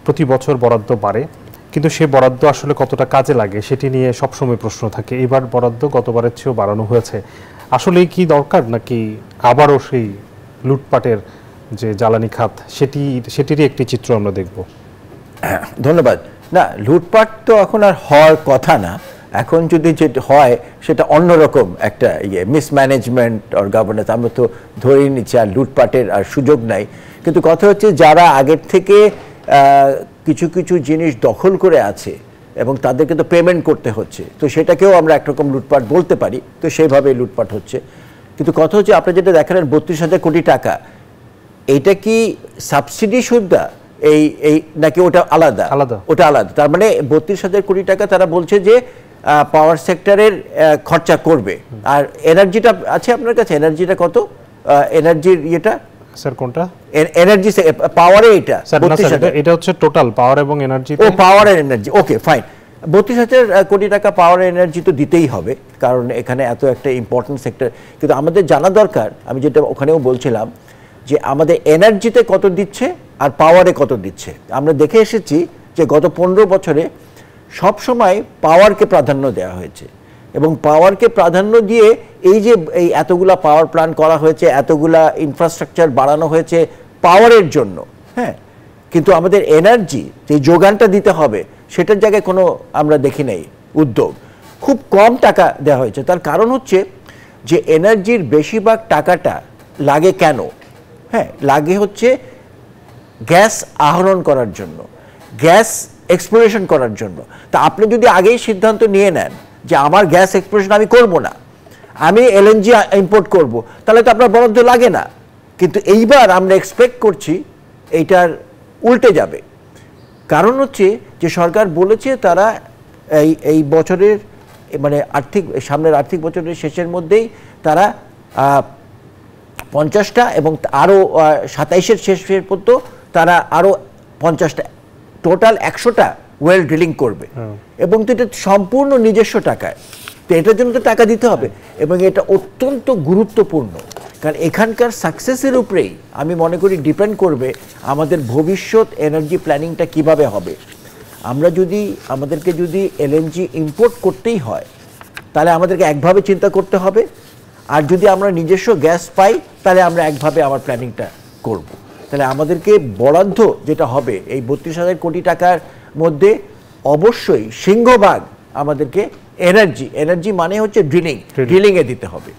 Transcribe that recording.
প্রতি বছর বরাদ্দ বাড়ে, কিন্তু সেই বরাদ্দ আসলে কতটা কাজে লাগে সেটি নিয়ে সবসময় প্রশ্ন থাকে। এবার বরাদ্দ গতবারের চেয়েও বাড়ানো হয়েছে, আসলেই কি দরকার, নাকি আবারও সেই লুটপাটের যে জ্বালানি খাত সেটিরই একটি চিত্র আমরা দেখব? ধন্যবাদ। না, লুটপাট তো এখন আর হওয়ার কথা না। এখন যদি যেটা হয় সেটা অন্যরকম একটা মিসম্যানেজমেন্ট অর গভর্নেন্স। আমরা তো ধরেই নিচ্ছি আর লুটপাটের আর সুযোগ নাই। কিন্তু কথা হচ্ছে যারা আগের থেকে কিছু কিছু জিনিস দখল করে আছে এবং তাদেরকে তো পেমেন্ট করতে হচ্ছে, তো সেটাকেও আমরা একরকম লুটপাট বলতে পারি। তো সেইভাবে লুটপাট হচ্ছে। কিন্তু কথা হচ্ছে আপনি যেটা দেখালেন 32,000 কোটি টাকা, এইটা কি সাবসিডি সুবিধা এই নাকি ওটা আলাদা? ওটা আলাদা। তার মানে 32,000 কোটি টাকা তারা বলছে যে পাওয়ার সেক্টরের খরচা করবে। আর এনার্জিটা আছে আপনার কাছে, এনার্জিটা কত? এনার্জির ইয়েটা স্যার কোনটা? এনার্জি পাওয়ারে এটা এটা হচ্ছে টোটাল পাওয়ার এবং এনার্জি। ও পাওয়ার আর এনার্জি, ওকে ফাইন। 32,000 কোটি টাকা পাওয়ার এনার্জি তো দিতেই হবে, কারণ এখানে এত একটা ইম্পর্টেন্ট সেক্টর। কিন্তু আমাদের জানা দরকার, আমি যেটা ওখানেও বলছিলাম, যে আমাদের এনার্জিতে কত দিচ্ছে আর পাওয়ারে কত দিচ্ছে। আমরা দেখে এসেছি যে গত 15 বছরে সব সময় পাওয়ারকে প্রাধান্য দেওয়া হয়েছে, এবং পাওয়ারকে প্রাধান্য দিয়ে এই যে এই এতগুলা পাওয়ার প্ল্যান্ট করা হয়েছে, এতগুলা ইনফ্রাস্ট্রাকচার বাড়ানো হয়েছে পাওয়ারের জন্য, হ্যাঁ, কিন্তু আমাদের এনার্জি যে যোগানটা দিতে হবে সেটার জায়গায় কোনো আমরা দেখি নাই উদ্যোগ। খুব কম টাকা দেওয়া হয়েছে। তার কারণ হচ্ছে যে এনার্জির বেশিরভাগ টাকাটা লাগে কেন? হ্যাঁ, লাগে হচ্ছে গ্যাস আহরণ করার জন্য, গ্যাস এক্সপ্লোরেশন করার জন্য। তা আপনি যদি আগেই সিদ্ধান্ত নিয়ে নেন যে আমার গ্যাস এক্সপ্লোরেশন আমি করব না, আমি এলএনজি ইম্পোর্ট করব, তাহলে তো আপনার বরাদ্দ লাগে না। কিন্তু এইবার আমরা এক্সপেক্ট করছি এইটার উল্টে যাবে। কারণ হচ্ছে যে সরকার বলেছে তারা এই বছরের মানে সামনের আর্থিক বছরের শেষের মধ্যেই তারা 50টা এবং আরও 27-এর শেষ পর্যন্ত তারা আরও 50টা, টোটাল 100টা ওয়েল ড্রিলিং করবে। এবং তো এটা সম্পূর্ণ নিজস্ব টাকায়, তো এটার জন্য তো টাকা দিতে হবে। এবং এটা অত্যন্ত গুরুত্বপূর্ণ, কারণ এখানকার সাকসেসের উপরেই আমি মনে করি ডিপেন্ড করবে আমাদের ভবিষ্যৎ এনার্জি প্ল্যানিংটা কিভাবে হবে। আমাদেরকে যদি এলএনজি ইম্পোর্ট করতেই হয়, তাহলে আমাদেরকে একভাবে চিন্তা করতে হবে, আর যদি আমরা নিজস্ব গ্যাস পাই তাহলে আমরা একভাবে আমার প্ল্যানিংটা করব। তাহলে আমাদেরকে বরাদ্দ যেটা হবে এই 32,000 কোটি টাকার মধ্যে অবশ্যই সিংহভাগ আমাদেরকে এনার্জি মানে হচ্ছে ড্রিলিংয়ে দিতে হবে।